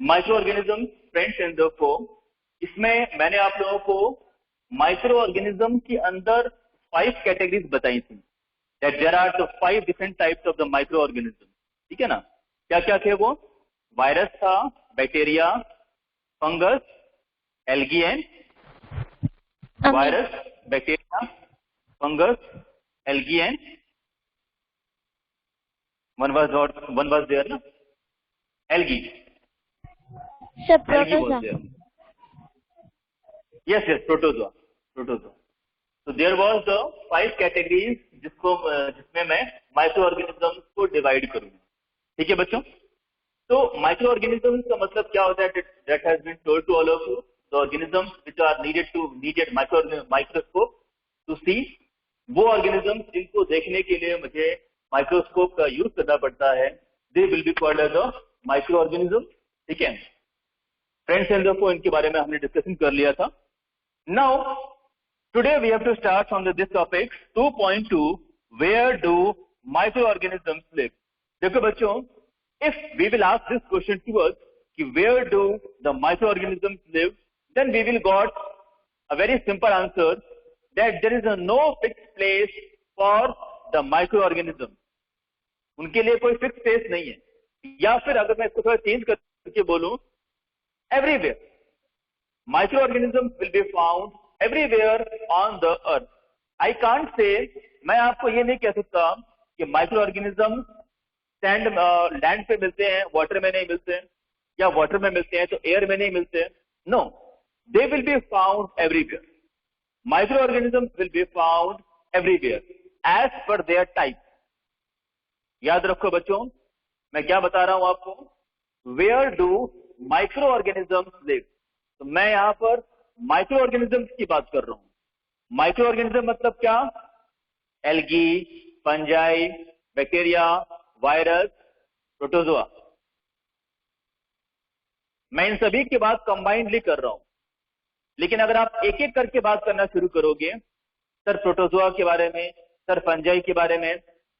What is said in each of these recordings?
Micro organism friends and दोस्तों, इसमें मैंने आप लोगों को माइक्रो ऑर्गेनिज्म के अंदर 5 कैटेगरीज बताई थी, that there are the 5 different types of the micro organism. ठीक है ना? क्या क्या थे वो? वायरस था, bacteria, fungus, algae and virus, bacteria, fungus, algae and one was there ना, algae was there, yes protozoa। so there was the 5 categories जिसमें मैं माइक्रो ऑर्गेनिजम्स को डिवाइड करूंगा। ठीक है बच्चों? तो माइक्रो ऑर्गेनिजम्स का मतलब क्या होता है? that has been told to all of you, the organisms which are needed microscope to see, वो ऑर्गेनिजम्स जिनको देखने के लिए मुझे माइक्रोस्कोप का यूज करना पड़ता है, they will be called as a micro organism. ठीक है फ्रेंड्स एंड दोस्तों, इनके बारे में हमने डिस्कशन कर लिया था। Now today we have to start from this topic 2.2, where do micro organisms live. देखो बच्चों, if we will ask this question to us कि where do the micro organisms live, then we will got a very simple answer that there is no fix place for the micro organism. उनके लिए कोई fix place नहीं है, या फिर अगर मैं इसको थोड़ा चेंज करके बोलूं, everywhere microorganism will be found everywhere on the earth. I can't say, मैं आपको ये नहीं कह सकता कि माइक्रो ऑर्गेनिज्म लैंड पे मिलते हैं, वाटर में नहीं मिलते, या वाटर में मिलते हैं तो एयर में नहीं मिलते। No, they will be found everywhere. Microorganism will be found everywhere as per their type. याद रखो बच्चों, मैं क्या बता रहा हूं आपको, where do micro organisms live. तो मैं यहां पर माइक्रो ऑर्गेनिजम्स की बात कर रहा हूं। माइक्रो ऑर्गेनिज्म मतलब क्या? Algae, fungi, bacteria, virus, protozoa. मैं इन सभी की बात कंबाइंडली कर रहा हूं, लेकिन अगर आप एक एक करके बात करना शुरू करोगे, सर प्रोटोजोआ के बारे में, सर फंजाई के बारे में,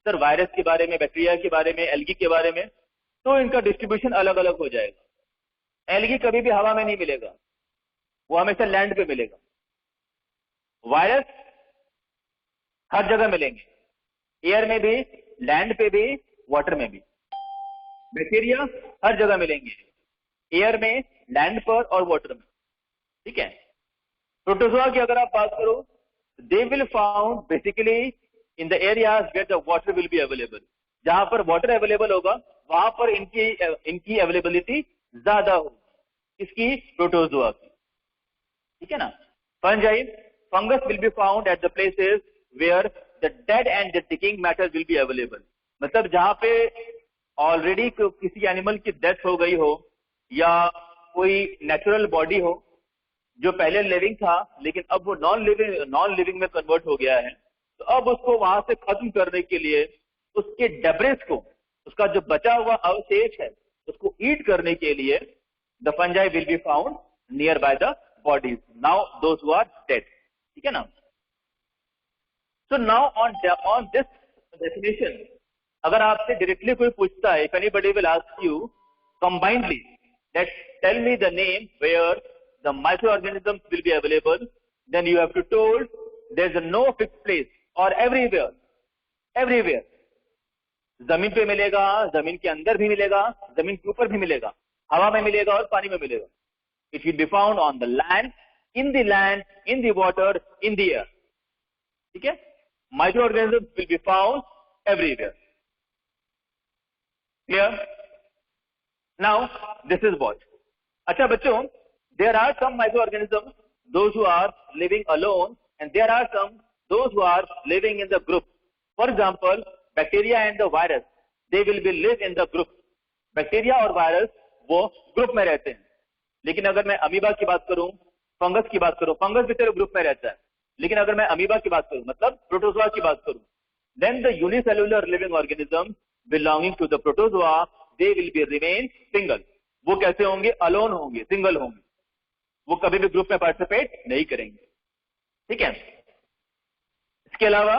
सर वायरस के बारे में, बैक्टीरिया के बारे में, एल्गी के बारे में, तो इनका डिस्ट्रीब्यूशन अलग अलग हो जाएगा। एल्गी कभी भी हवा में नहीं मिलेगा, वो हमेशा लैंड पे मिलेगा। वायरस हर जगह मिलेंगे, एयर में भी, लैंड पे भी, वाटर में भी। बैक्टीरिया हर जगह मिलेंगे, एयर में, लैंड पर और वाटर में। ठीक है? प्रोटोजोआ की अगर आप बात करो, they will found basically in the areas where the water will be available. जहां पर वाटर अवेलेबल होगा वहां पर इनकी अवेलेबिलिटी ज्यादा होगी, इसकी प्रोटोजोआ की। ठीक है ना? Fungi, fungus will be found at the places where the dead and the decaying matter will be available. मतलब जहां पे ऑलरेडी किसी एनिमल की डेथ हो गई हो, या कोई नेचुरल बॉडी हो जो पहले लिविंग था लेकिन अब वो नॉन लिविंग में कन्वर्ट हो गया है, तो अब उसको वहां से खत्म करने के लिए, उसके डेब्रिस को, उसका जो बचा हुआ अवशेष है, उसको ईट करने के लिए the fungi will be found near by the bodies, now those who are dead. ठीक है ना? So now on this definition, अगर आपसे डायरेक्टली कोई पूछता है, if anybody will ask you combinedly that tell me the name where the microorganisms will be available, then you have to told there's no fixed place or everywhere। जमीन पे मिलेगा, जमीन के अंदर भी मिलेगा, जमीन के ऊपर भी मिलेगा, हवा में मिलेगा और पानी में मिलेगा। It will be found on the land, in the water, in the air। ठीक है? Microorganisms will be found everywhere। Clear? Now this is what। अच्छा बच्चों, there are some microorganisms those who are living alone, and there are some those who are living in the group। For example, bacteria and the virus, they will be live in the group। Bacteria और virus वो group में रहते हैं। लेकिन अगर मैं amoeba की बात करूं, फंगस की बात करूं, फंगस भी तेरे ग्रुप में रहता है, लेकिन अगर मैं अमीबा की बात करूं, मतलब प्रोटोजोआ की बात करूं, then the unicellular living organisms belonging to the protozoa, they will be remain single। वो कैसे होंगे? अलोन होंगे, सिंगल होंगे, वो कभी भी ग्रुप में पार्टिसिपेट नहीं करेंगे। ठीक है? इसके अलावा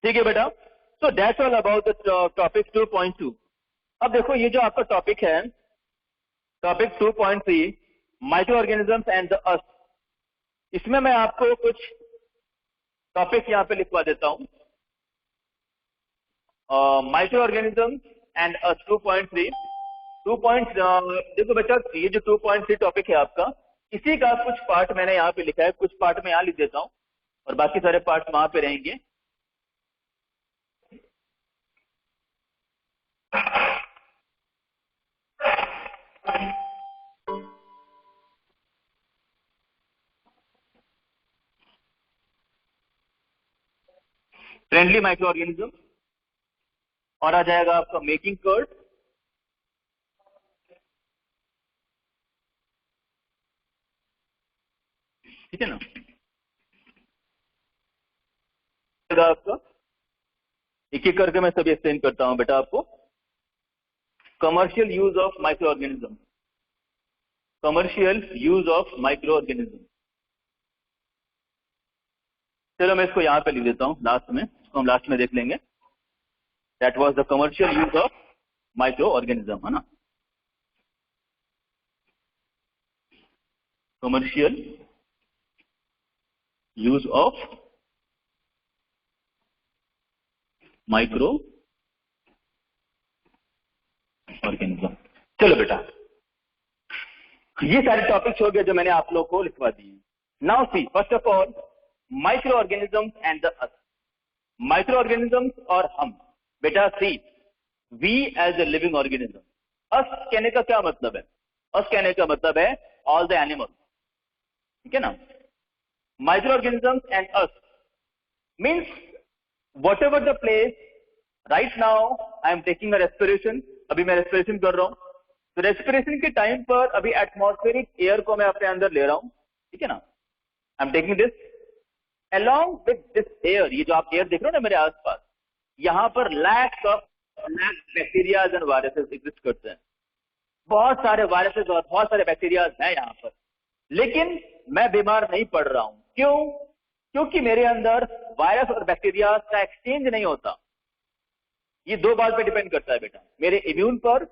ठीक है बेटा, so that's all about the topic 2.2। अब देखो ये जो आपका टॉपिक है, topic 2.3 micro organisms and the अर्थ, इसमें मैं आपको कुछ टॉपिक यहाँ पे लिखवा देता हूँ। माइक्रो ऑर्गेनिजम्स एंड अर्थ 2.3 देखो बेटा, ये जो 2.3 टॉपिक है आपका, इसी का कुछ पार्ट मैंने यहाँ पे लिखा है, कुछ पार्ट मैं यहाँ लिख देता हूँ और बाकी सारे पार्ट वहां पे रहेंगे। फ्रेंडली माइक्रो ऑर्गेनिज्म, और आ जाएगा आपका मेकिंग कर्ड, ठीक है ना। आपका एक एक करके मैं सभी एक्सप्लेन करता हूं बेटा आपको। Commercial use of micro organism, commercial use of micro organism. चलो मैं इसको यहां पे लिख देता हूं लास्ट में, इसको हम लास्ट में देख लेंगे। That was the commercial use of micro organism, है ना। Commercial use of micro organism. चलो बेटा, ये सारे टॉपिक्स हो गए जो मैंने आप लोग को लिखवा दिए। Now see, first of all micro organism and the earth. Micro organism और हम, बेटा see, we as a living organism. अस कहने का क्या मतलब है? अस कहने का मतलब है ऑल द एनिमल, ठीक है ना। Micro organism and us means what ever the place. Right now I am taking a respiration, अभी मैं रेस्पिरेशन कर रहा हूं, तो रेस्पिरेशन के टाइम पर अभी एटमॉस्फेरिक एयर को मैं अपने अंदर ले रहा हूं, ठीक है ना। I am taking this along with this air, ये जो आप एयर देख रहे हो ना मेरे आसपास, यहां पर lakhs bacterias and viruses exist करते हैं। बहुत सारे वायरसेस और बहुत सारे बैक्टीरियाज हैं यहां पर, लेकिन मैं बीमार नहीं पड़ रहा हूं। क्यों? क्योंकि मेरे अंदर वायरस और बैक्टीरिया का एक्सचेंज नहीं होता। ये दो बात पे डिपेंड करता है बेटा, मेरे इम्यून पर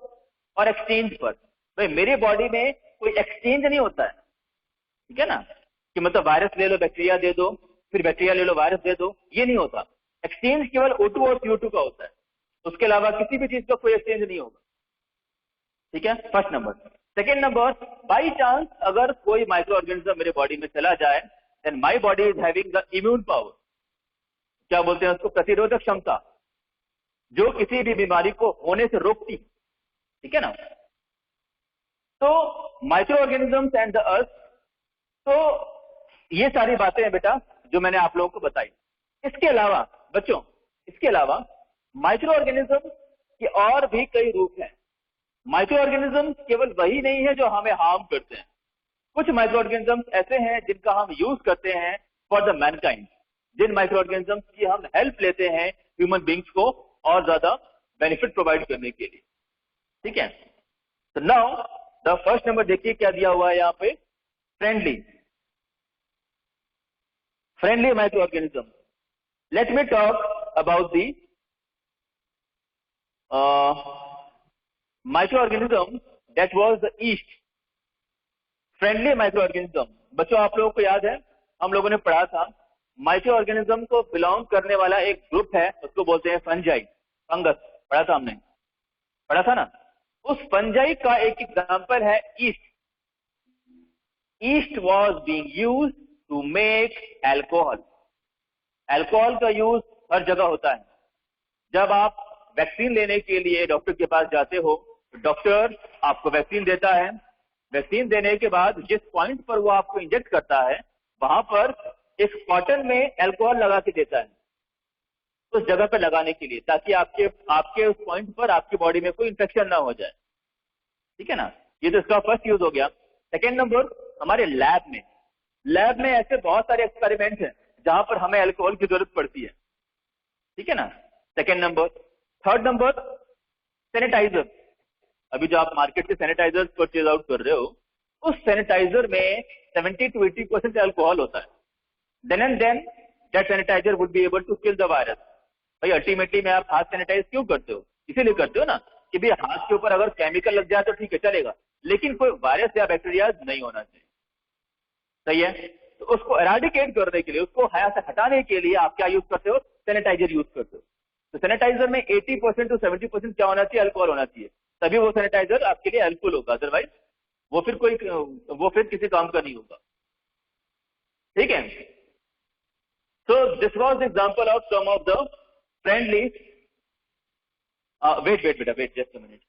और एक्सचेंज पर। भाई मेरे बॉडी में कोई एक्सचेंज नहीं होता है, ठीक है ना, कि मतलब वायरस ले लो बैक्टीरिया दे दो, फिर बैक्टीरिया ले लो वायरस दे दो, ये नहीं होता। एक्सचेंज केवल O2 और CO2 का होता है, उसके अलावा किसी भी चीज का कोई एक्सचेंज नहीं होगा, ठीक है। First number. Second number, by chance अगर कोई माइक्रो ऑर्गेनिज्म मेरे बॉडी में चला जाए, then my body is having the immune power, क्या बोलते हैं उसको, प्रतिरोधक क्षमता, जो किसी भी बीमारी को होने से रोकती, ठीक है ना। तो माइक्रो ऑर्गेनिजम्स एंड द अर्थ, तो ये सारी बातें हैं बेटा जो मैंने आप लोगों को बताई। इसके अलावा बच्चों, इसके अलावा माइक्रो ऑर्गेनिज्म के और भी कई रूप हैं। माइक्रो ऑर्गेनिज्म केवल वही नहीं है जो हमें हार्म करते हैं। कुछ माइक्रो ऑर्गेनिज्म ऐसे हैं जिनका हम यूज करते हैं फॉर द मैनकाइंड, जिन माइक्रो ऑर्गेनिज्म की हम हेल्प लेते हैं ह्यूमन बींग्स को और ज्यादा बेनिफिट प्रोवाइड करने के लिए, ठीक है। तो नाउ द फर्स्ट नंबर देखिए क्या दिया हुआ है यहाँ पे, friendly microorganism. Let me talk about the microorganism that was the yeast. Friendly microorganism, बच्चों आप लोगों को याद है, हम लोगों ने पढ़ा था माइक्रो ऑर्गेनिज्म को बिलोंग करने वाला एक ग्रुप है, उसको बोलते हैं फंजाई, फंगस, पढ़ा था हमने, पढ़ा था ना। उस फंजाई का एक एग्जांपल है yeast. Yeast was being used to make alcohol. Alcohol का यूज हर जगह होता है। जब आप वैक्सीन लेने के लिए डॉक्टर के पास जाते हो, डॉक्टर आपको वैक्सीन देता है। वैक्सीन देने के बाद जिस पॉइंट पर वो आपको इंजेक्ट करता है, वहां पर एक कॉटन में एल्कोहल लगा के देता है उस जगह पर लगाने के लिए, ताकि आपके उस पॉइंट पर आपकी बॉडी में कोई इंफेक्शन ना हो जाए, ठीक है ना। ये तो इसका फर्स्ट यूज हो गया। सेकेंड नंबर, हमारे लैब में ऐसे बहुत सारे एक्सपेरिमेंट हैं जहां पर हमें अल्कोहल की जरूरत पड़ती है, ठीक है ना। Second number. Third number, sanitiser. अभी जो आप मार्केट से सैनिटाइजर परचेज आउट कर रहे हो, उस सैनिटाइजर में 70 to 80% अल्कोहल होता है। Then and then that sanitiser would be able to kill the virus. भाई अल्टीमेटली में आप हाथ सैनिटाइज क्यों करते हो? इसीलिए करते हो ना कि भाई हाथ के ऊपर अगर केमिकल लग जाए तो ठीक है चलेगा, लेकिन कोई वायरस या बैक्टीरिया नहीं होना चाहिए। सही है? तो उसको एराडिकेट करने के लिए, उसको हया से हटाने के लिए आप क्या यूज करते हो? सैनिटाइजर यूज करते हो। तो सैनिटाइजर में 80% टू 70% क्या होना चाहिए? अल्कोहल होना चाहिए, तभी वो सैनिटाइजर आपके लिए हेल्पफुल होगा, अदरवाइज वो फिर किसी काम का नहीं होगा। ठीक है? So this was the example of some of the friendly wait just a minute.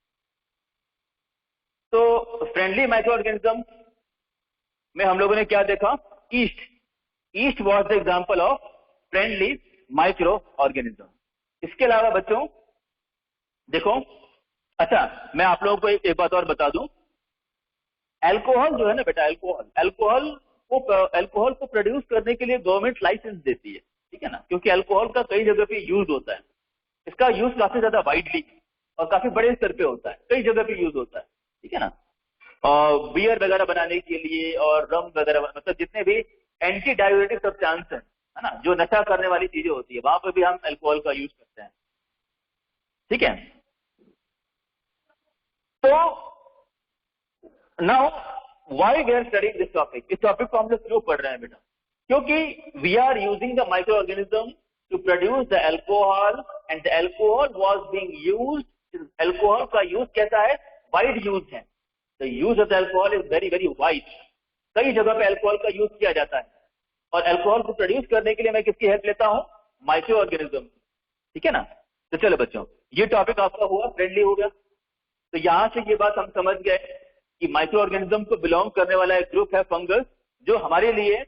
तो फ्रेंडली माइक्रो ऑर्गेनिज्म में हम लोगों ने क्या देखा? East was the example of friendly micro organism. इसके अलावा बच्चों देखो, अच्छा मैं आप लोगों को एक बात और बता दूं, अल्कोहल जो है ना बेटा, अल्कोहल को प्रोड्यूस करने के लिए गवर्नमेंट लाइसेंस देती है, ठीक है ना, क्योंकि अल्कोहल का कई जगह पे यूज होता है। इसका यूज काफी ज्यादा वाइडली और काफी बड़े स्तर पे होता है, कई जगह पे यूज होता है, ठीक है ना। और बियर वगैरह बनाने के लिए और रम वगैरह, मतलब जितने भी एंटी डायबिटिक सब्सटेंस है ना, जो नशा करने वाली चीजें होती है, वहां पर भी हम अल्कोहल का यूज करते हैं, ठीक है। तो now why we are studying this topic, इस टॉपिक को हम लोग क्यों पढ़ रहे हैं बेटा? क्योंकि we are using the micro organism to produce the alcohol, and the alcohol was being used. Alcohol का यूज कैसा है? वाइड यूज है। The use of the alcohol is very very wide. कई जगह पे अल्कोहल का यूज किया जाता है, और अल्कोहल को प्रोड्यूस करने के लिए मैं किसकी हेल्प लेता हूं? माइक्रो ऑर्गेनिज्म, ठीक है ना। तो चलो बच्चों, ये टॉपिक आपका हुआ, फ्रेंडली हो गया। तो यहां से ये बात हम समझ गए कि माइक्रो ऑर्गेनिज्म को बिलोंग करने वाला एक ग्रुप है फंगस, जो हमारे लिए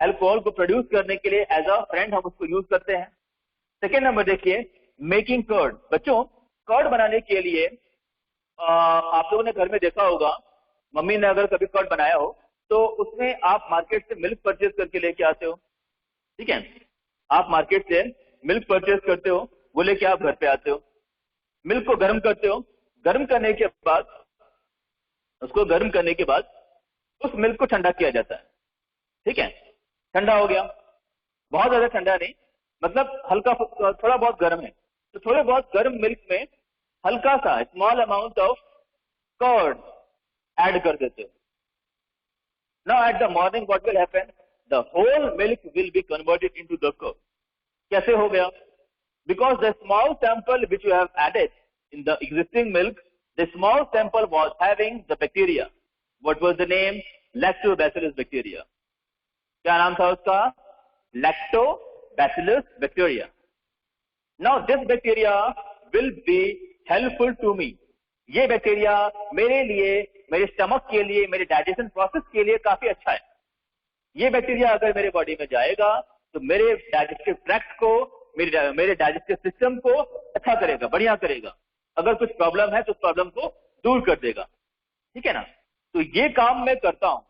अल्कोहल को प्रोड्यूस करने के लिए एज अ फ्रेंड हम उसको यूज करते हैं। सेकेंड नंबर देखिए, मेकिंग कर्ड। बच्चों कर्ड बनाने के लिए आप लोगों ने घर में देखा होगा, मम्मी ने अगर कभी कर्ड बनाया हो तो उसमें आप मार्केट से मिल्क परचेज करके लेके आते हो, ठीक है। आप मार्केट से मिल्क परचेज करते हो, वो लेके आप घर पे आते हो, मिल्क को गर्म करते हो, गर्म करने के बाद उस मिल्क को ठंडा किया जाता है, ठीक है। ठंडा हो गया, बहुत ज्यादा ठंडा नहीं, मतलब हल्का थोड़ा बहुत गर्म है, तो थोड़े बहुत गर्म मिल्क में हल्का सा small amount of curd add कर देते हो। Now at the morning what will happen? The whole milk will be converted into the curd. कैसे हो गया? Because the small sample which you have added in the existing milk, the small sample was having the bacteria. What was the name? Lactobacillus bacteria. क्या नाम था उसका? Lactobacillus bacteria. Now this bacteria will be helpful to me. ये bacteria मेरे लिए, मेरे stomach के लिए, मेरे डाइजेशन प्रोसेस के लिए काफी अच्छा है। ये बैक्टीरिया अगर मेरे बॉडी में जाएगा तो मेरे डाइजेस्टिव ट्रैक्ट को, मेरे डाइजेस्टिव सिस्टम को अच्छा करेगा, बढ़िया करेगा। अगर कुछ प्रॉब्लम है तो उस प्रॉब्लम को दूर कर देगा, ठीक है ना। तो ये काम मैं करता हूं।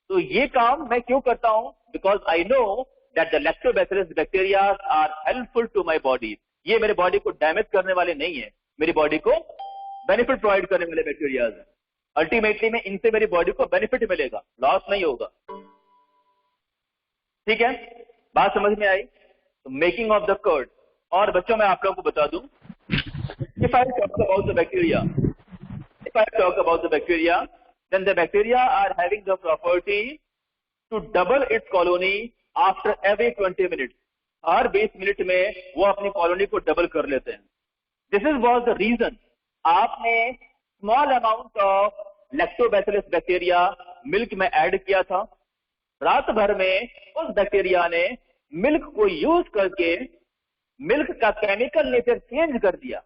तो ये काम मैं क्यों करता हूं? Because I know that the lactobacillus bacteria are helpful to my body. ये मेरे बॉडी को डैमेज करने वाले नहीं है, मेरी बॉडी को बेनिफिट प्रोवाइड करने वाले बैक्टीरियाज है। अल्टीमेटली में इनसे मेरी बॉडी को बेनिफिट मिलेगा, लॉस नहीं होगा, ठीक है। बात समझ में आई? तो मेकिंग ऑफ द कर्ड। और बच्चों मैं आप लोगों को बता दूं, if I talk about the bacteria, then the bacteria are having the property to double its colony after every 20 minutes. Her 20 minute में वो अपनी कॉलोनी को डबल कर लेते हैं। This was the reason आपने small amount of lactobacillus bacteria milk में add किया था। रात भर में उस बैक्टीरिया ने मिल्क को यूज करके मिल्क का केमिकल नेचर चेंज कर दिया।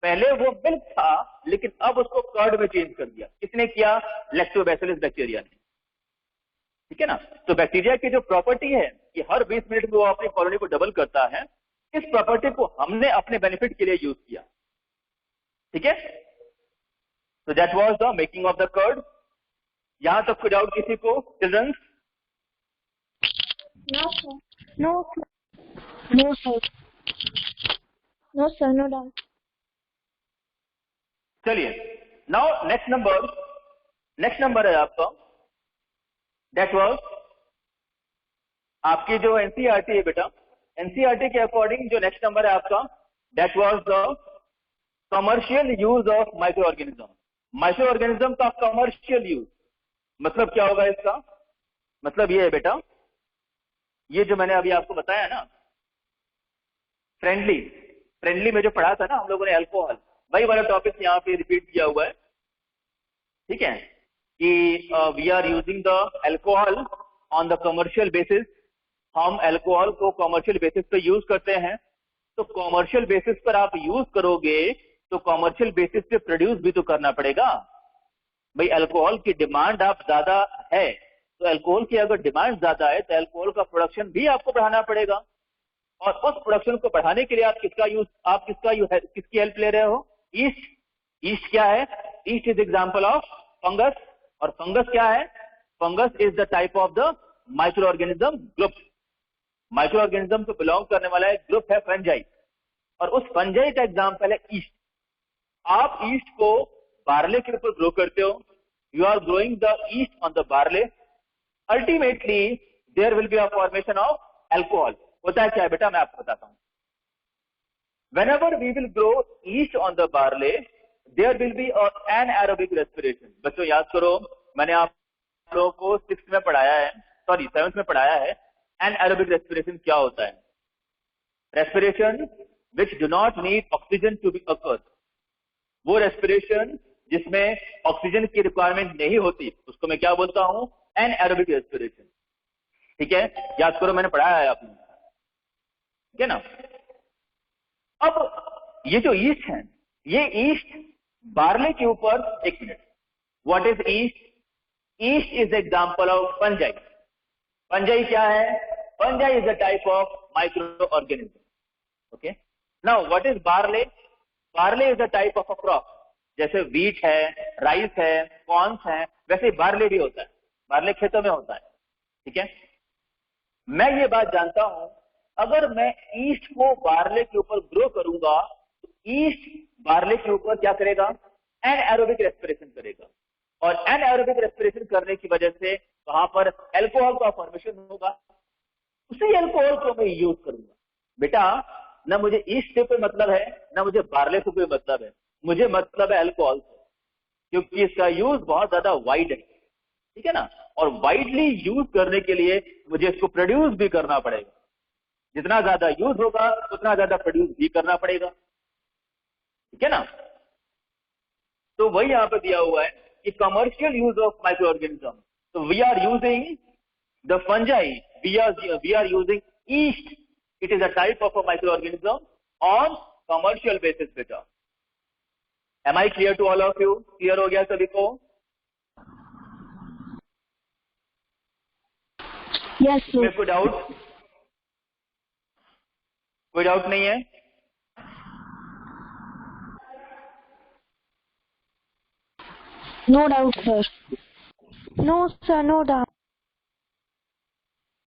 पहले वो मिल्क था, लेकिन अब उसको कर्ड में चेंज कर दिया। किसने किया? लैक्टोबैसिलस बैक्टीरिया ने, ठीक है ना। तो बैक्टीरिया की जो प्रॉपर्टी है कि हर 20 मिनट में वो अपनी कॉलोनी को डबल करता है, इस प्रॉपर्टी को हमने अपने बेनिफिट के लिए यूज किया, ठीक है। तो that was the making of the curd. यहां तक कोई डाउट किसी को children? No sir, no doubt. चलिए, नाउ नेक्स्ट नंबर है आपका, दैट वाज आपकी जो एनसीईआरटी है बेटा, एनसीईआरटी के अकॉर्डिंग जो नेक्स्ट नंबर है आपका, that was the commercial use of micro organism. Micro organism का कमर्शियल यूज मतलब क्या होगा इसका? मतलब ये है बेटा, ये जो मैंने अभी आपको बताया ना, फ्रेंडली में जो पढ़ा था ना हम लोगों ने अल्कोहल, वही वाला टॉपिक यहाँ पे रिपीट किया हुआ है। ठीक है कि we are using the alcohol on the commercial basis. हम अल्कोहल को कमर्शियल बेसिस पे यूज करते हैं। तो कमर्शियल बेसिस पर आप यूज करोगे तो कमर्शियल बेसिस पे प्रोड्यूस भी तो करना पड़ेगा भाई। अल्कोहल की डिमांड आप ज्यादा है तो अल्कोहल की अगर डिमांड ज्यादा है तो अल्कोहल का प्रोडक्शन भी आपको बढ़ाना पड़ेगा। और उस प्रोडक्शन को बढ़ाने के लिए आप किसकी हेल्प ले रहे हो? ईस्ट। ईस्ट क्या है? East is example of fungus. और फंगस क्या है? Fungus is the type of the micro organism group. Micro organism को बिलोंग करने वाला एक ग्रुप है फंजाई, और उस फंजाई का एग्जांपल है ईस्ट। आप ईस्ट को बार्ले के ऊपर ग्रो करते हो, you are growing the yeast on the barley. Ultimately there will be a formation of alcohol. होता है क्या है बेटा, मैं आपको बताता हूं। Whenever we will grow yeast on the barley, there will be an anaerobic respiration। बच्चों याद करो, मैंने आप लोगों को 6th में पढ़ाया है, सॉरी 7th में पढ़ाया है। anaerobic respiration क्या होता है? Respiration which do not need oxygen to be occurred। वो respiration जिसमें ऑक्सीजन की रिक्वायरमेंट नहीं होती उसको मैं क्या बोलता हूं? anaerobic respiration। ठीक है, याद करो, मैंने पढ़ाया है आपने, ठीक है ना। अब ये जो ईस्ट है, ये ईस्ट बार्ले के ऊपर, एक minute, what is east? East is example of fungi. Fungi क्या है? Fungi is a type of micro organism. Okay, now what is barley? Barley is a type of a crop. जैसे wheat है, rice है, corns है, वैसे barley भी होता है। बार्ले खेतों में होता है। ठीक है, मैं ये बात जानता हूं, अगर मैं ईस्ट को बार्ले के ऊपर ग्रो करूंगा तो ईस्ट बार्ले के ऊपर क्या करेगा? एनाएरोबिक रेस्पिरेशन करेगा। और एनाएरोबिक रेस्पिरेशन करने की वजह से वहां पर अल्कोहल का फॉर्मेशन होगा। उसी अल्कोहल को मैं यूज करूंगा। बेटा, ना मुझे ईस्ट से कोई मतलब है, ना मुझे बार्ले से कोई मतलब है, मुझे मतलब है अल्कोहल से, क्योंकि इसका यूज बहुत ज्यादा वाइड है। ठीक है ना, और वाइडली यूज करने के लिए मुझे इसको प्रोड्यूस भी करना पड़ेगा। जितना ज्यादा यूज होगा उतना ज्यादा प्रोड्यूस भी करना पड़ेगा। ठीक है ना, तो वही यहां पर दिया हुआ है कि commercial use of micro organism. तो we are using the fungi, we are using yeast, it is a type of a micro organism on commercial basis. बेटा, am I clear to all of you? Clear हो गया सभी को? Yes, sir. कोई doubt? कोई doubt नहीं है? No doubt, sir. No, sir, no doubt.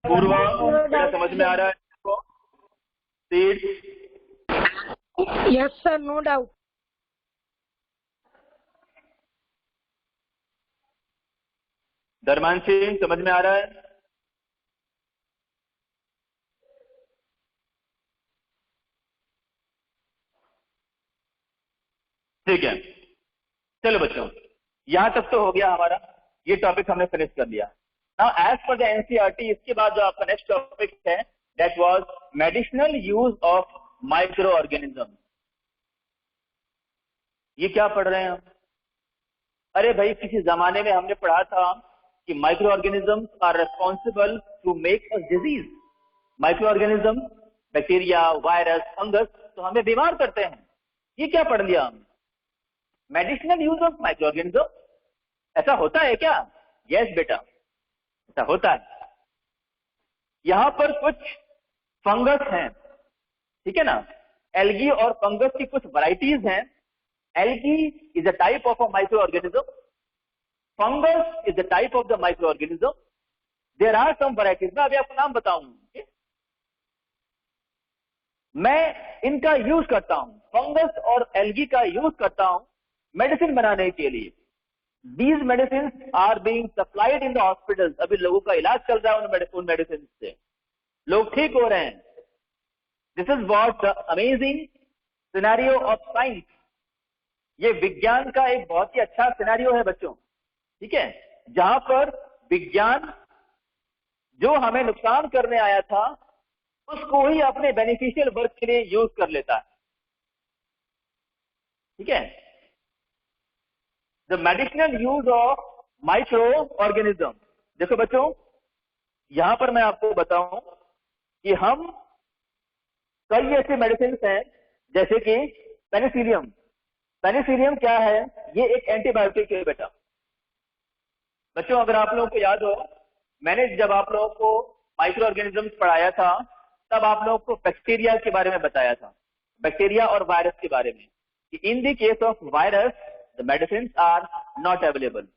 पूर्वा, No बेटा doubt. समझ में आ रहा है आपको? Seeds? Yes, sir, no doubt. धर्मांशी, समझ में आ रहा है? ठीक है, चलो बच्चों, यहां तक तो हो गया हमारा, ये टॉपिक हमने फिनिश कर लिया। Now as per the NCERT, इसके बाद जो आपका नेक्स्ट टॉपिक है that was medicinal use of micro organism. ये क्या पढ़ रहे हैं हम? अरे भाई, किसी जमाने में हमने पढ़ा था कि microorganism are responsible to make us disease. Microorganism, bacteria, virus, fungus, तो हमें बीमार करते हैं। ये क्या पढ़ लिया हमने? Medicinal use of micro organism. ऐसा होता है क्या? यस बेटा, ऐसा होता है। यहां पर कुछ फंगस हैं, ठीक है ना, एल्गी और फंगस की कुछ वैरायटीज हैं। Algae is a type of a micro organism, fungus is a type of the micro organism. There are some varieties. मैं अभी आपको नाम बताऊंगा। मैं इनका यूज करता हूं, फंगस और एल्गी का यूज करता हूं मेडिसिन बनाने के लिए। These medicines are being supplied in the hospitals। अभी लोगों का इलाज चल रहा है उन मेडिसिन से, लोग ठीक हो रहे हैं। This is what the amazing scenario of science. ये विज्ञान का एक बहुत ही अच्छा सिनेरियो है बच्चों, ठीक है, जहां पर विज्ञान जो हमें नुकसान करने आया था उसको ही अपने बेनिफिशियल वर्क के लिए यूज कर लेता है, ठीक है। The medicinal use of micro organism. देखो बच्चों, यहां पर मैं आपको बताऊं कि हम कई ऐसे मेडिसिन हैं जैसे कि पेनिसिलियम। पेनिसिलियम क्या है? ये एक एंटीबायोटिक है बेटा। बच्चों अगर आप लोगों को याद हो, मैंने जब आप लोगों को माइक्रो ऑर्गेनिजम्स पढ़ाया था तब आप लोगों को बैक्टीरिया के बारे में बताया था, बैक्टीरिया और वायरस के बारे में, कि in the case of virus the medicine are not available.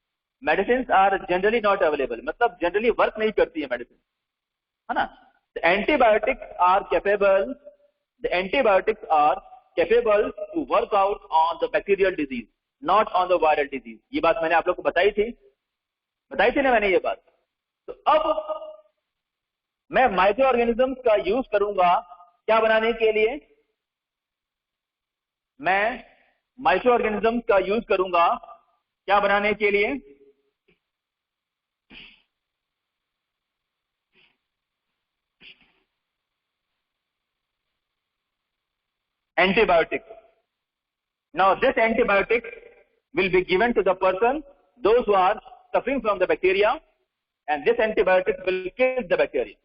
Medicine are generally not available, मतलब जनरली वर्क नहीं करती है मेडिसिन, है ना। The antibiotics are capable, the antibiotics are capable to work out on the bacterial disease, not on the viral disease. ये बात मैंने आप लोग को बताई थी ना मैंने ये बात। तो अब मैं माइक्रो ऑर्गेनिजम्स का यूज करूंगा क्या बनाने के लिए? मैं माइक्रो ऑर्गेनिजम्स का यूज करूंगा क्या बनाने के लिए? antibiotics. Now this antibiotic will be given to the person, those who are suffering from the bacteria, and this antibiotic will kill the bacteria.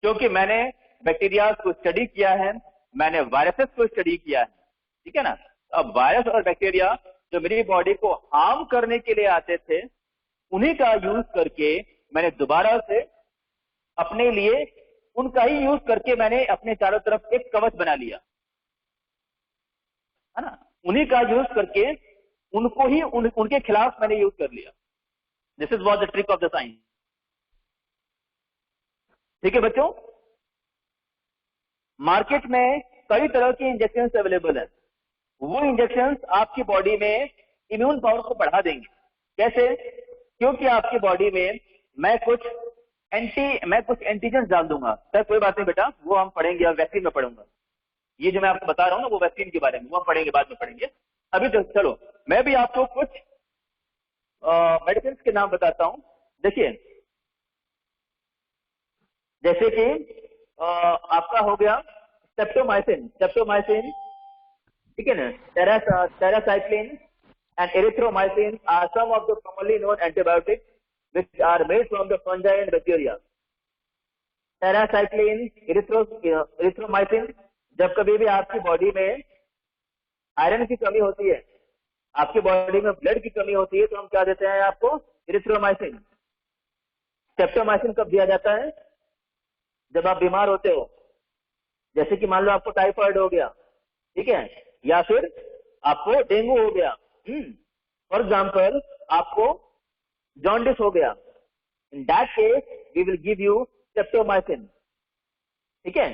क्योंकि मैंने बैक्टीरिया को स्टडी किया है, मैंने वायरसेस को स्टडी किया है, ठीक है ना। अब वायरस और बैक्टीरिया जो मेरी बॉडी को हार्म करने के लिए आते थे, उन्हीं का यूज करके मैंने दोबारा से अपने लिए उनका ही यूज करके मैंने अपने चारों तरफ एक कवच बना लिया, है ना। उन्हीं का यूज करके उनको ही उनके खिलाफ मैंने यूज कर लिया। This is what the trick of the science, ठीक है बच्चों। मार्केट में कई तरह के इंजेक्शन अवेलेबल है। वो इंजेक्शन आपकी बॉडी में इम्यून पावर को बढ़ा देंगे। कैसे? क्योंकि आपकी बॉडी में मैं कुछ एंटीजन डाल दूंगा। सर कोई बात नहीं बेटा, वो हम पढ़ेंगे, अब वैक्सीन में पढ़ूंगा। ये जो मैं आपको बता रहा हूं ना, वो वैक्सीन के बारे में, वो हम पढ़ेंगे, बाद में पढ़ेंगे। अभी तो चलो मैं भी आपको कुछ मेडिसिन के नाम बताता हूं। देखिए, जैसे कि आपका हो गया स्टेप्टोमाइसिन, ठीक है ना। Tetracycline and erythromycin are some of the commonly known antibiotics which are made from the fungi and bacteria. Tetracycline, erythromycin, जब कभी भी आपकी बॉडी में आयरन की कमी होती है, आपकी बॉडी में ब्लड की कमी होती है, तो हम क्या देते हैं आपको? एरिथ्रोमाइसिन। स्टेप्टोमाइसिन कब दिया जाता है? जब आप बीमार होते हो, जैसे कि मान लो आपको टाइफाइड हो गया, ठीक है, या फिर आपको डेंगू हो गया, फॉर एग्जाम्पल आपको जॉन्डिस हो गया। In that case we will give you streptomycin, ठीक है।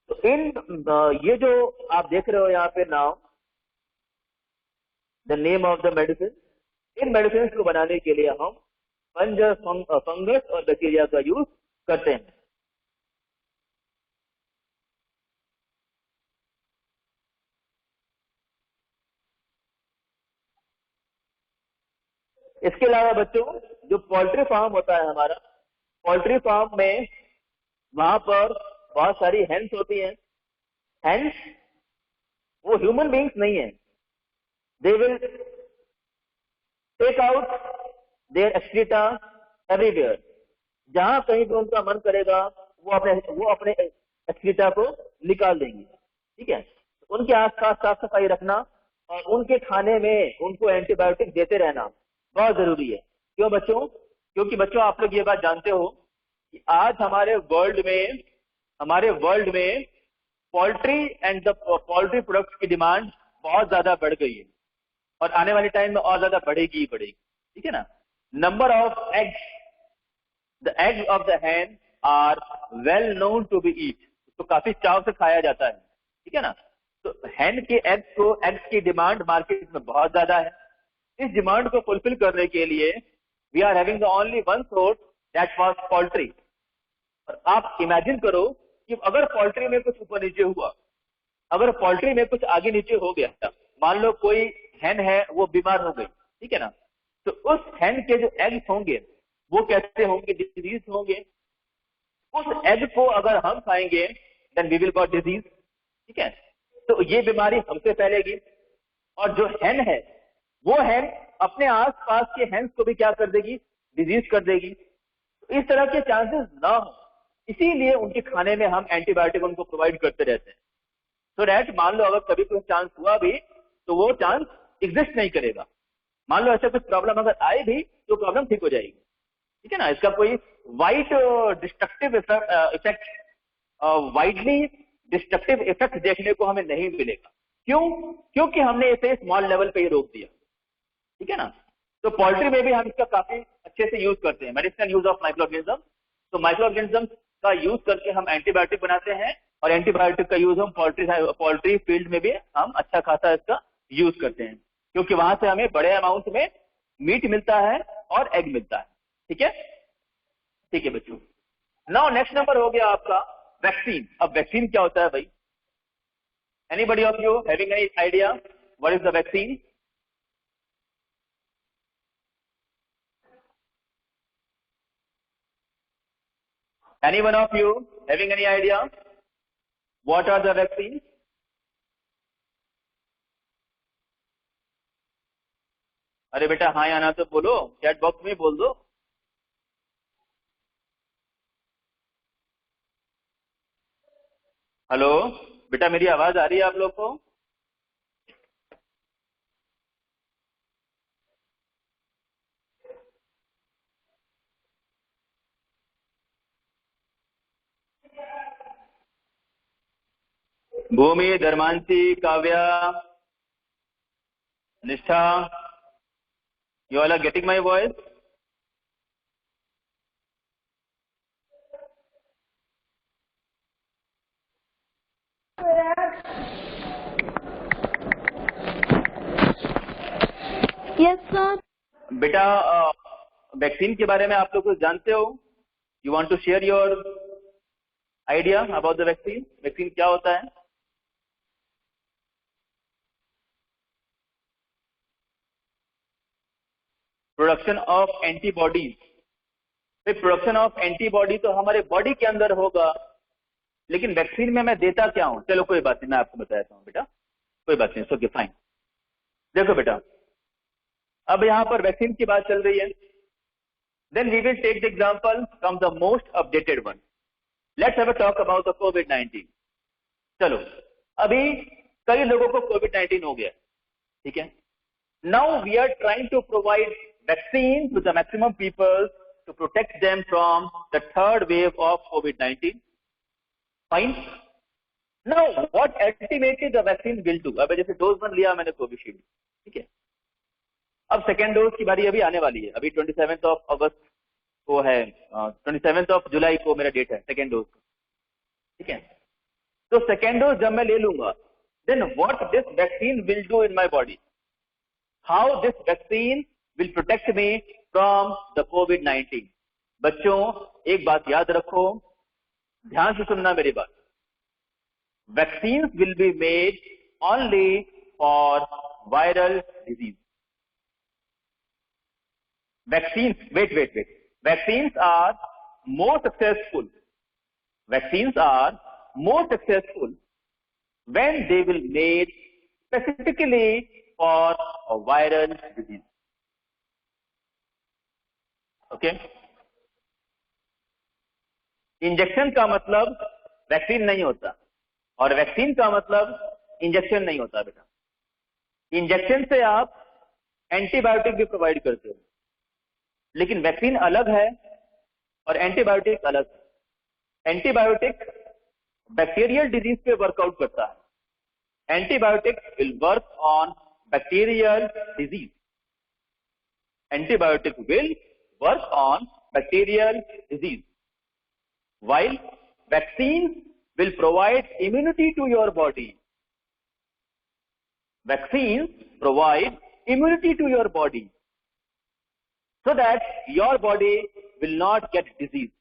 तो इन ये जो आप देख रहे हो यहाँ पे now, the name of the medicine, in medicine को बनाने के लिए हम फंगस और बैक्टीरिया का यूज करते हैं। इसके अलावा बच्चों, जो पोल्ट्री फार्म होता है हमारा, पोल्ट्री फार्म में वहां पर बहुत सारी हेन्स होती हैं। हेन्स वो ह्यूमन बींग्स नहीं है। They will take out their excreta everywhere. जहां कहीं भी उनका मन करेगा वो अपने एक्सक्रीटा को निकाल देंगे, ठीक है। उनके आसपास साफ सफाई रखना और उनके खाने में उनको एंटीबायोटिक देते रहना बहुत जरूरी है। क्यों बच्चों? क्योंकि बच्चों आप लोग ये बात जानते हो कि आज हमारे वर्ल्ड में poultry and the poultry products की डिमांड बहुत ज्यादा बढ़ गई है और आने वाले टाइम में और ज्यादा बढ़ेगी, ठीक है ना। Number of eggs, the eggs of the hen are well known to be eat, तो काफी चाव से खाया जाता है, ठीक है ना। तो hen के एग्स की डिमांड मार्केट में बहुत ज्यादा है। इस डिमांड को फुलफिल करने के लिए we are having the only one source, that was poultry. और आप इमेजिन करो कि अगर पोल्ट्री में कुछ ऊपर नीचे हुआ, अगर पोल्ट्री में कुछ आगे नीचे हो गया, मान लो कोई हैन है वो बीमार हो गई, ठीक है ना, तो उस हैन के जो एग्स होंगे वो कैसे होंगे? डिजीज होंगे। उस एग को अगर हम खाएंगे then we will got disease, ठीक है। तो ये बीमारी हमसे फैलेगी और जो हैन है वो हैन अपने आसपास के हैंस को भी क्या कर देगी? डिजीज कर देगी। तो इस तरह के चांसेस ना हो, इसीलिए उनके खाने में हम एंटीबायोटिक उनको प्रोवाइड करते रहते हैं, सो दैट मान लो अगर कभी कोई चांस हुआ भी तो वो चांस एग्जिस्ट नहीं करेगा। मान लो ऐसा कुछ प्रॉब्लम अगर आए भी तो प्रॉब्लम ठीक हो जाएगी, ठीक है ना। इसका कोई wide destructive effect, widely destructive effect देखने को हमें नहीं मिलेगा। क्यों? क्योंकि हमने इसे स्मॉल लेवल पे ही रोक दिया, ठीक है ना। तो पोल्ट्री में भी हम इसका काफी अच्छे से यूज करते हैं, medicinal use of micro organism. तो माइक्रो ऑर्गेनिज्म का यूज करके हम एंटीबायोटिक बनाते हैं और एंटीबायोटिक का यूज हम पोल्ट्री फील्ड में भी हम अच्छा खासा इसका यूज करते हैं, क्योंकि वहां से हमें बड़े अमाउंट में मीट मिलता है और एग मिलता है, ठीक है। ठीक है बच्चों, नाउ नेक्स्ट नंबर हो गया आपका वैक्सीन। अब वैक्सीन क्या होता है भाई? Anybody of you having any idea what is the vaccine? Anyone of you having any idea what are the vaccines? अरे बेटा हाँ या ना तो बोलो, चैट बॉक्स में बोल दो। हेलो बेटा, मेरी आवाज आ रही है आप लोग को? भूमि, धर्मांशी, काव्या, निष्ठा, you all are getting my voice? Yes, sir. बेटा वैक्सीन के बारे में आप लोग कुछ जानते हो? You want to share your idea about the vaccine? Vaccine क्या होता है? Production of antibodies. Production of antibody तो हमारे बॉडी के अंदर होगा, लेकिन वैक्सीन में मैं देता क्या हूं? चलो कोई बात नहीं, मैं आपको बताता हूं बेटा, कोई बात नहीं, ओके फाइन। देखो बेटा, अब यहां पर वैक्सीन की बात चल रही है, then we will take the example from the most updated one. Let's have a talk about the कोविड-19। चलो, अभी कई लोगों को कोविड-19 हो गया, ठीक है। Now we are trying to provide vaccine to the maximum people to protect them from the third wave of COVID-19. Fine. Now, what ultimately the vaccine will do? अब जैसे डोज 1 लिया मैंने कोविशील्ड, ठीक है। अब सेकेंड डोज की बारी अभी आने वाली है, अभी 27 अगस्त को है, 27 जुलाई को मेरा डेट है सेकेंड डोज का, ठीक है। तो सेकेंड डोज जब मैं ले लूंगा, then what this vaccine will do in my body? How this vaccine will protect me from the COVID-19? बच्चों एक बात याद रखो, ध्यान से सुनना मेरी बात। Vaccines will be made only for viral disease. Vaccines, wait. Vaccines are more successful. Vaccines are more successful when they will made specifically for a viral disease. Okay, injection का मतलब वैक्सीन नहीं होता और वैक्सीन का मतलब injection नहीं होता बेटा। इंजेक्शन से आप एंटीबायोटिक भी प्रोवाइड करते हो, लेकिन वैक्सीन अलग है और एंटीबायोटिक अलग है। एंटीबायोटिक बैक्टीरियल डिजीज पे वर्कआउट करता है, antibiotic will work on bacterial disease. Antibiotic will work on bacterial disease, while vaccines will provide immunity to your body. Vaccines provide immunity to your body so that your body will not get disease.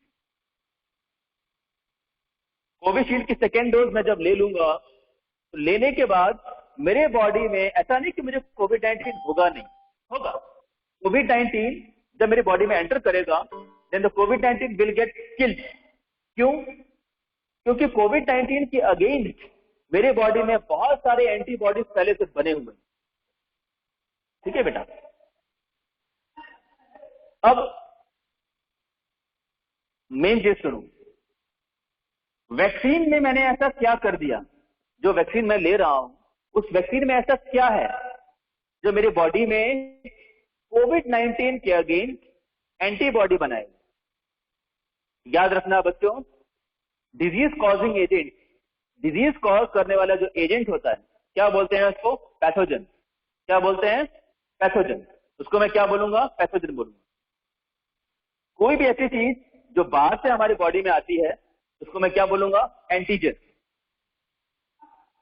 Covishield की second dose मैं जब ले लूंगा तो लेने के बाद मेरे बॉडी में ऐसा नहीं कि मुझे कोविड-19 होगा, नहीं होगा। कोविड-19 जब मेरी बॉडी में एंटर करेगा देन द कोविड-19 विल गेट किल्ड। क्यों? क्योंकि कोविड-19 के अगेंस्ट मेरे बॉडी में बहुत सारे एंटीबॉडीज पहले से बने हुए हैं। ठीक है बेटा। अब मेन चीज सुनो, वैक्सीन में मैंने ऐसा क्या कर दिया, जो वैक्सीन मैं ले रहा हूं उस वैक्सीन में ऐसा क्या है जो मेरी बॉडी में कोविड-19 के अगेंस्ट एंटीबॉडी बनाएगा। याद रखना बच्चों, disease causing agent, disease cause करने वाला जो एजेंट होता है क्या बोलते हैं उसको? पैथोजन। क्या बोलते हैं? पैथोजन। उसको मैं क्या बोलूंगा? पैथोजन बोलूंगा। कोई भी ऐसी चीज जो बाहर से हमारी बॉडी में आती है उसको मैं क्या बोलूंगा? Antigen.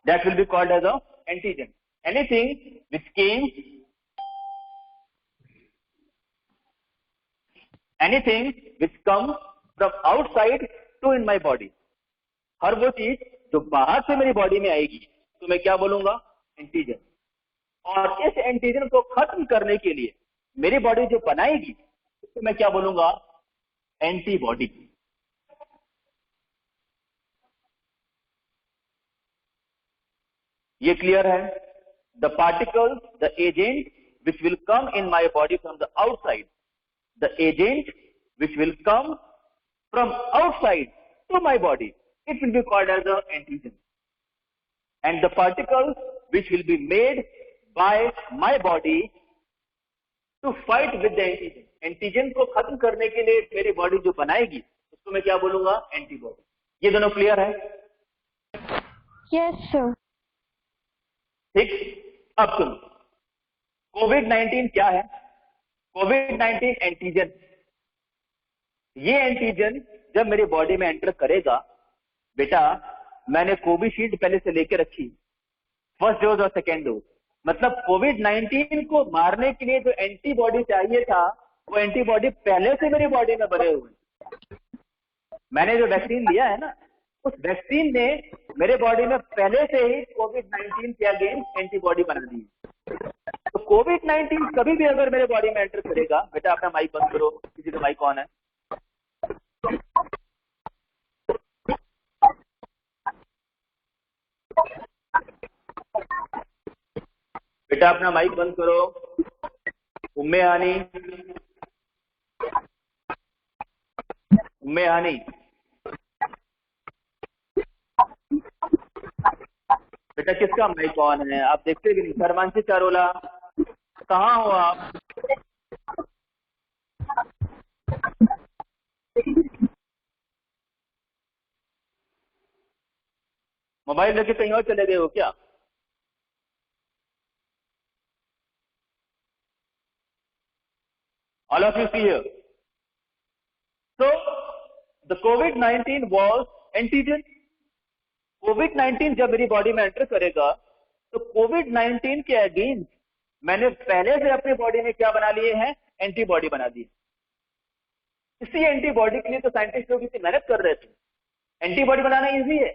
That will be called as a antigen. Anything which came, anything which come from outside to in my body, हर वो चीज जो बाहर से मेरी बॉडी में आएगी तो मैं क्या बोलूंगा? एंटीजन। और इस एंटीजन को खत्म करने के लिए मेरी बॉडी जो बनाएगी उसको मैं क्या बोलूंगा? एंटीबॉडी। ये क्लियर है? The particles, the agent which will come in my body from the outside, the agent which will come from outside to my body, it will be called as an antigen. And the particles which will be made by my body to fight with the antigen, antigen को खत्म करने के लिए मेरी body जो बनाएगी उसको मैं क्या बोलूंगा? एंटीबॉडी। ये दोनों क्लियर है? Yes, sir. ठीक। अब सुनो, कोविड-19 क्या है? कोविड-19 एंटीजन। ये एंटीजन जब मेरी बॉडी में एंटर करेगा, बेटा मैंने कोविशील्ड पहले से लेकर रखी, फर्स्ट डोज और सेकेंड डोज, मतलब कोविड-19 को मारने के लिए जो एंटीबॉडी चाहिए था वो एंटीबॉडी पहले से मेरी बॉडी में बने हुए। मैंने जो वैक्सीन लिया है ना, उस वैक्सीन ने मेरे बॉडी में पहले से ही कोविड-19 के अगेंस्ट एंटीबॉडी बना दी। तो कोविड-19 कभी भी अगर मेरे बॉडी में एंटर करेगा, बेटा अपना माइक बंद करो, किसी का माइक ऑन है। बेटा अपना माइक बंद करो। उम्मे हानी, उम्मे हानी, बेटा किसका माइक ऑन है? आप देखते भी नहीं। सरमांशी चारोला, कहाँ हो आप? मोबाइल लेके कहीं और चले गए हो क्या? All of you see here. So the COVID-19 was antigen. COVID-19 जब मेरी बॉडी में एंटर करेगा तो COVID-19 के अगेंस्ट मैंने पहले से अपनी बॉडी में क्या बना लिए हैं? एंटीबॉडी बना दी। इसी एंटीबॉडी के लिए तो साइंटिस्ट लोग इतनी मेहनत कर रहे थे। एंटीबॉडी बनाना इजी है,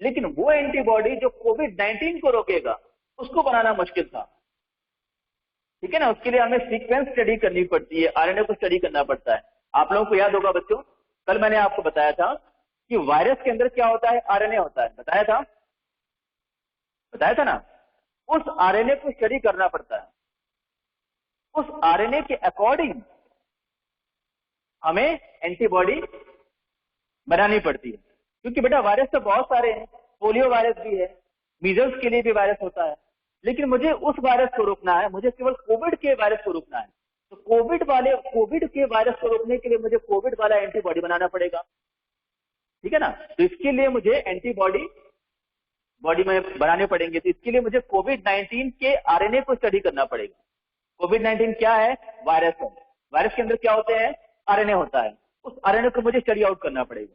लेकिन वो एंटीबॉडी जो कोविड-19 को रोकेगा उसको बनाना मुश्किल था। ठीक है ना? उसके लिए हमें सीक्वेंस स्टडी करनी पड़ती है, आरएनए को स्टडी करना पड़ता है। आप लोगों को याद होगा बच्चों, कल मैंने आपको बताया था कि वायरस के अंदर क्या होता है? आरएनए होता है। बताया था ना? उस आरएनए को स्टडी करना पड़ता है। उस आरएनए के अकॉर्डिंग हमें एंटीबॉडी बनानी पड़ती है। क्योंकि बेटा वायरस तो बहुत सारे हैं, पोलियो वायरस भी है, मीजल्स के लिए भी वायरस होता है, लेकिन मुझे उस वायरस को रोकना है, मुझे केवल कोविड के वायरस को रोकना है। तो कोविड के वायरस को रोकने के लिए मुझे कोविड वाला एंटीबॉडी बनाना पड़ेगा। ठीक है ना? तो इसके लिए मुझे एंटीबॉडी बॉडी में बनाने पड़ेंगे। तो इसके लिए मुझे कोविड-19 के आरएनए को स्टडी करना पड़ेगा। कोविड-19 क्या है? वायरस है। वायरस के अंदर क्या होते हैं? आरएनए होता है। उस आरएनए को मुझे स्टडी आउट करना पड़ेगा,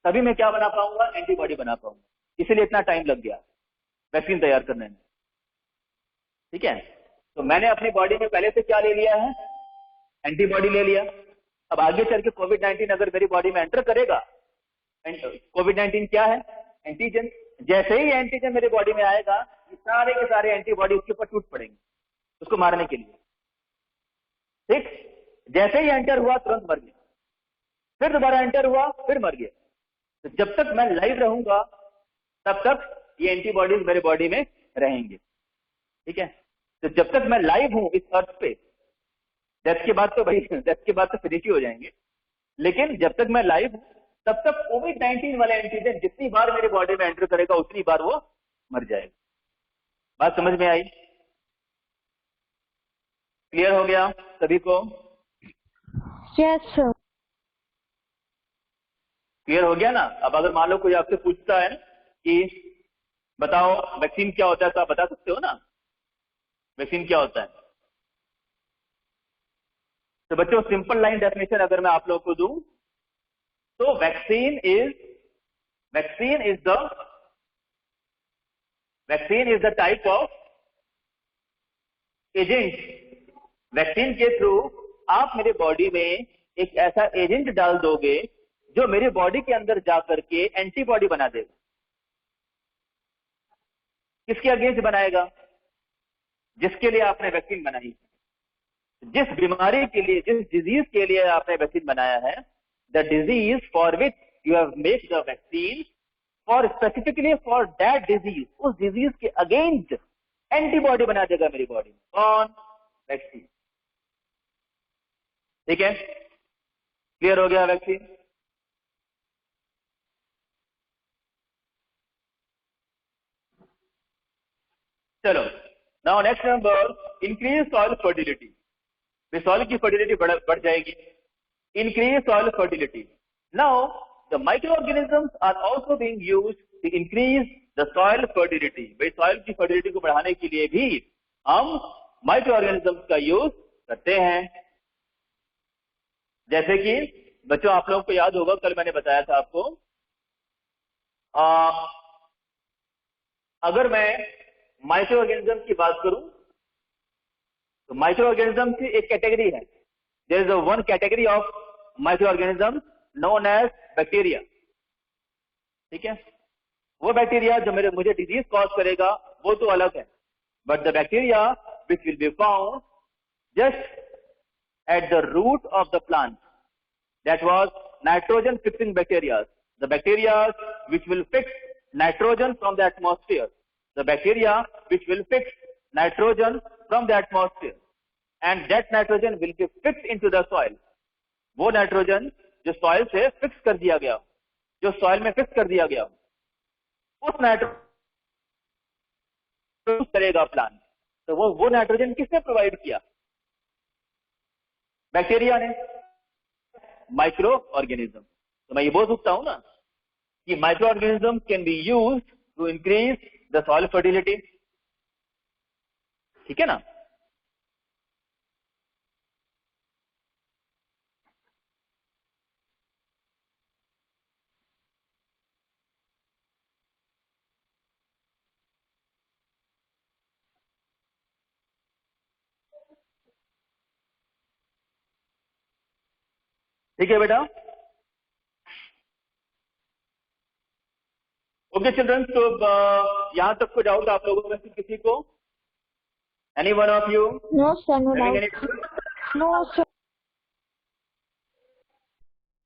तभी मैं क्या बना पाऊंगा? एंटीबॉडी बना पाऊंगा। इसीलिए इतना टाइम लग गया वैक्सीन तैयार करने में। ठीक है? तो मैंने अपनी बॉडी में पहले से क्या ले लिया है? एंटीबॉडी ले लिया। अब आगे चल के कोविड-19 अगर मेरी बॉडी में एंटर करेगा कोविड-19 क्या है? एंटीजन। जैसे ही एंटीजन मेरे बॉडी में आएगा, ये सारे के सारे एंटीबॉडी उसके ऊपर टूट पड़ेंगे उसको मारने के लिए। ठीक, जैसे ही एंटर हुआ तुरंत मर गया, फिर दोबारा एंटर हुआ फिर मर गया। तो जब तक मैं लाइव रहूंगा तब तक ये एंटीबॉडीज मेरे बॉडी में रहेंगे। ठीक है, तो जब तक मैं लाइव हूं इस अर्थ पे, डेथ के बाद तो भाई डेथ के बाद तो फिनिश ही हो जाएंगे, लेकिन जब तक मैं लाइव हूं तब तक कोविड-19 वाले एंटीजन जितनी बार मेरे बॉडी में एंटर करेगा उतनी बार वो मर जाएगा। बात समझ में आई? क्लियर हो गया सभी को? Yes, sir. क्लियर हो गया ना? अब अगर मान लो कोई आपसे पूछता है कि बताओ वैक्सीन क्या होता है, तो आप बता सकते हो ना वैक्सीन क्या होता है? तो बच्चों सिंपल लाइन डेफिनेशन अगर मैं आप लोगों को दूं तो vaccine is the type of agent. Vaccine के थ्रू आप मेरे बॉडी में एक ऐसा एजेंट डाल दोगे जो मेरे बॉडी के अंदर जाकर के एंटीबॉडी बना देगा। किसके अगेंस्ट बनाएगा? जिसके लिए आपने वैक्सीन बनाई, जिस बीमारी के लिए, जिस डिजीज के लिए आपने वैक्सीन बनाया है, the disease for which you have made the vaccine, for specifically for that disease, उस डिजीज के अगेंस्ट एंटीबॉडी बना देगा मेरी बॉडी में। कौन? वैक्सीन। ठीक है, क्लियर हो गया वैक्सीन? चलो, now next number, increase soil fertility. Soil की फर्टिलिटी बढ़ जाएगी। Increase soil fertility. Now the micro organisms are also being used to increase the soil fertility. भाई सॉइल की फर्टिलिटी को बढ़ाने के लिए भी हम माइक्रो ऑर्गेनिजम्स का यूज करते हैं। जैसे कि बच्चों आप लोगों को याद होगा, कल मैंने बताया था आपको, अगर मैं माइक्रो ऑर्गेनिज्म की बात करूं तो माइक्रो ऑर्गेनिज्म की एक कैटेगरी है। There is one category of micro organism known as bacteria. ठीक है, वो बैक्टीरिया जो मुझे डिजीज कॉज करेगा वो तो अलग है, but the bacteria which will be found just at the root of the plant, that was nitrogen fixing bacteria, the bacteria which will fix nitrogen from the atmosphere, the bacteria which will fix nitrogen from the atmosphere, and that nitrogen will be fixed into the soil. वो nitrogen जो soil से fix कर दिया गया, जो soil में fix कर दिया गया, उस नाइट्रोजन करेगा प्लांट। तो वो नाइट्रोजन किसने प्रोवाइड किया? बैक्टीरिया ने, माइक्रो ऑर्गेनिज्म। तो मैं ये बोल सकता हूं ना कि microorganism can be used to increase the soil fertility. ठीक है ना? ठीक है बेटा? ओके चिल्ड्रन, तो यहां तक को डाउट आप लोगों में से किसी को? Any one of you? No, sir. No Having doubt. any- No, sir.